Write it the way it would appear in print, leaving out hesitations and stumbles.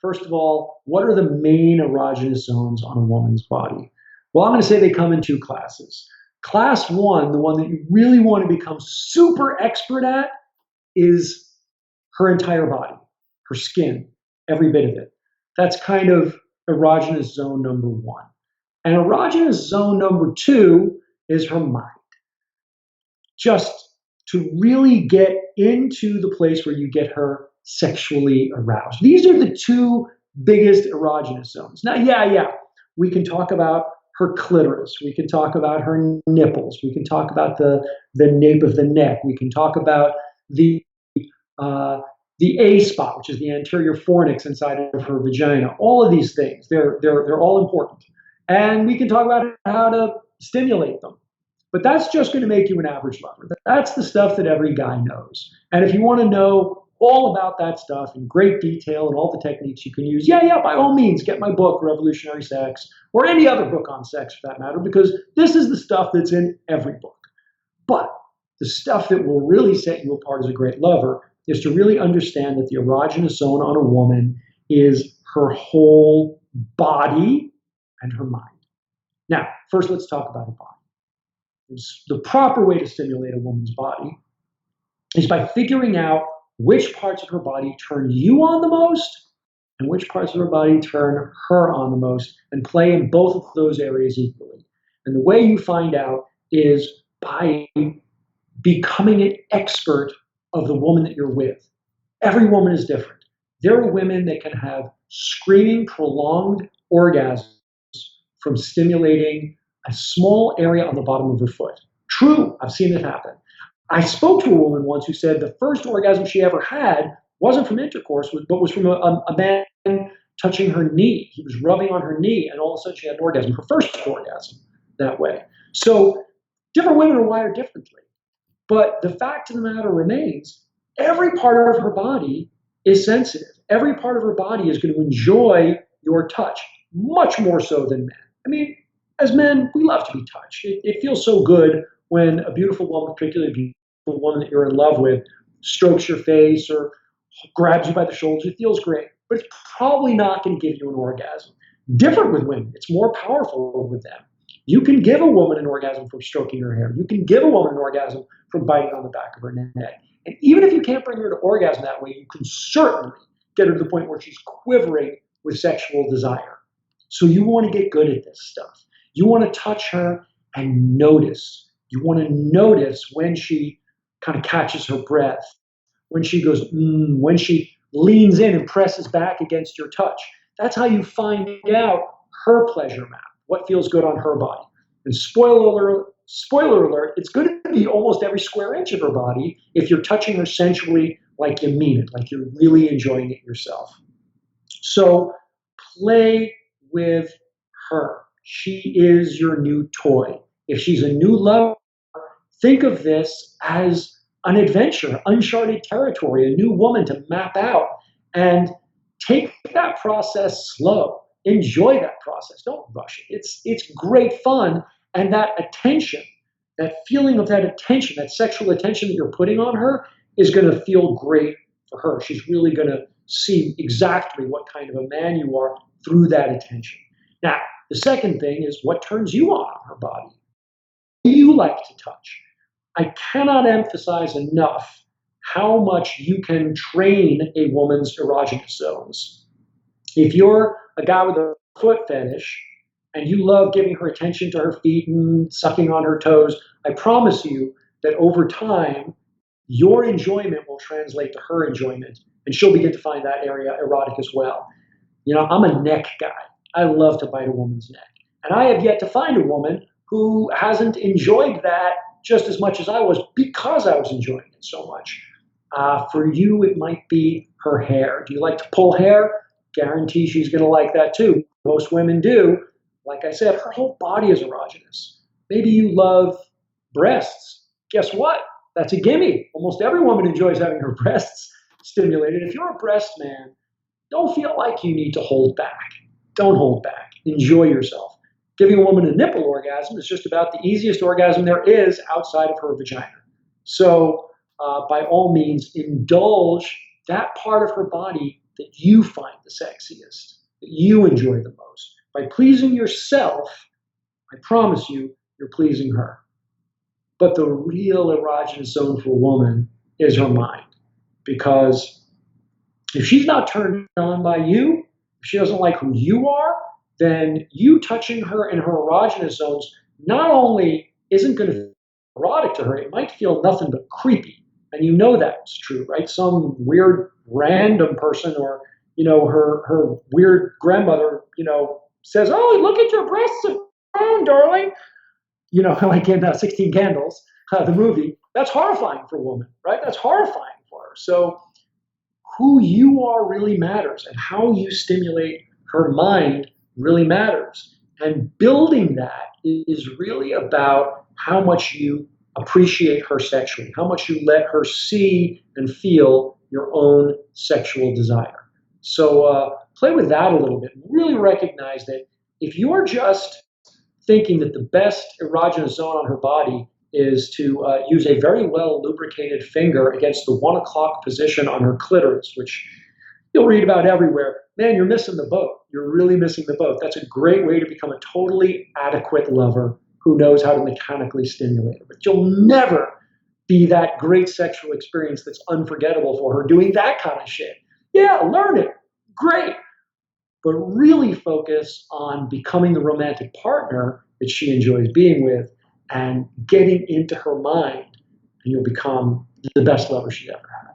First of all, what are the main erogenous zones on a woman's body? Well, I'm going to say they come in two classes. Class one, the one that you really want to become super expert at, is her entire body, her skin, every bit of it. That's kind of erogenous zone number one. And erogenous zone number two is her mind. Just to really get into the place where you get her sexually aroused. These are the two biggest erogenous zones. Now, yeah, we can talk about her clitoris. We can talk about her nipples. We can talk about the nape of the neck. We can talk about uh, the A spot, which is the anterior fornix inside of her vagina. All of these things, they're all important. And we can talk about how to stimulate them. But that's just going to make you an average lover. That's the stuff that every guy knows. And if you want to know all about that stuff in great detail and all the techniques you can use, yeah, by all means, get my book, Revolutionary Sex, or any other book on sex for that matter, because this is the stuff that's in every book. But the stuff that will really set you apart as a great lover is to really understand that the erogenous zone on a woman is her whole body and her mind. Now, first let's talk about her body. The proper way to stimulate a woman's body is by figuring out which parts of her body turn you on the most and which parts of her body turn her on the most, and play in both of those areas equally. And the way you find out is by becoming an expert of the woman that you're with. Every woman is different. There are women that can have screaming, prolonged orgasms from stimulating a small area on the bottom of her foot. True, I've seen it happen. I spoke to a woman once who said the first orgasm she ever had wasn't from intercourse, but was from a man touching her knee. He was rubbing on her knee, and all of a sudden she had an orgasm, her first orgasm that way. So different women are wired differently. But the fact of the matter remains, every part of her body is sensitive. Every part of her body is going to enjoy your touch, much more so than men. I mean, as men, we love to be touched. It feels so good when a beautiful woman, particularly a beautiful woman that you're in love with, strokes your face or grabs you by the shoulders. It feels great, but it's probably not going to give you an orgasm. Different with women. It's more powerful with them. You can give a woman an orgasm from stroking her hair. You can give a woman an orgasm from biting on the back of her neck. And even if you can't bring her to orgasm that way, you can certainly get her to the point where she's quivering with sexual desire. So you want to get good at this stuff. You want to touch her and notice. You want to notice when she kind of catches her breath, when she goes, when she leans in and presses back against your touch. That's how you find out her pleasure map, what feels good on her body. And spoiler alert, it's going to be almost every square inch of her body if you're touching her sensually like you mean it, like you're really enjoying it yourself. So play with her. She is your new toy. If she's a new lover, think of this as an adventure, uncharted territory, a new woman to map out, and take that process slow. Enjoy that process. Don't rush it. It's great fun. And that attention, that feeling of that attention, that sexual attention that you're putting on her is going to feel great for her. She's really going to see exactly what kind of a man you are through that attention. Now, the second thing is what turns you on her body. Do you like to touch? I cannot emphasize enough how much you can train a woman's erogenous zones. If you're a guy with a foot fetish and you love giving her attention to her feet and sucking on her toes, I promise you that over time, your enjoyment will translate to her enjoyment, and she'll begin to find that area erotic as well. You know, I'm a neck guy. I love to bite a woman's neck. And I have yet to find a woman who hasn't enjoyed that just as much as I was because I was enjoying it so much. For you, it might be her hair. Do you like to pull hair? Guarantee she's going to like that too. Most women do. Like I said, her whole body is erogenous. Maybe you love breasts. Guess what? That's a gimme. Almost every woman enjoys having her breasts stimulated. If you're a breast man, don't feel like you need to hold back. Don't hold back. Enjoy yourself. Giving a woman a nipple orgasm is just about the easiest orgasm there is outside of her vagina. So by all means, indulge that part of her body that you find the sexiest, that you enjoy the most. By pleasing yourself, I promise you, you're pleasing her. But the real erogenous zone for a woman is her mind. Because if she's not turned on by you, if she doesn't like who you are, then you touching her in her erogenous zones not only isn't going to feel erotic to her, it might feel nothing but creepy. And you know that's true, right? Some weird random person or, her weird grandmother, says, oh, look at your breasts have grown, darling. Like in 16 Candles, the movie. That's horrifying for a woman, right? That's horrifying for her. So who you are really matters, and how you stimulate her mind really matters. And building that is really about how much you appreciate her sexually, how much you let her see and feel your own sexual desire. So play with that a little bit. Really recognize that if you're just thinking that the best erogenous zone on her body is to use a very well lubricated finger against the 1 o'clock position on her clitoris, which you'll read about everywhere. Man, you're missing the boat. You're really missing the boat. That's a great way to become a totally adequate lover who knows how to mechanically stimulate her. But you'll never be that great sexual experience that's unforgettable for her doing that kind of shit. Yeah, learn it. Great. But really focus on becoming the romantic partner that she enjoys being with and getting into her mind, and you'll become the best lover she ever had.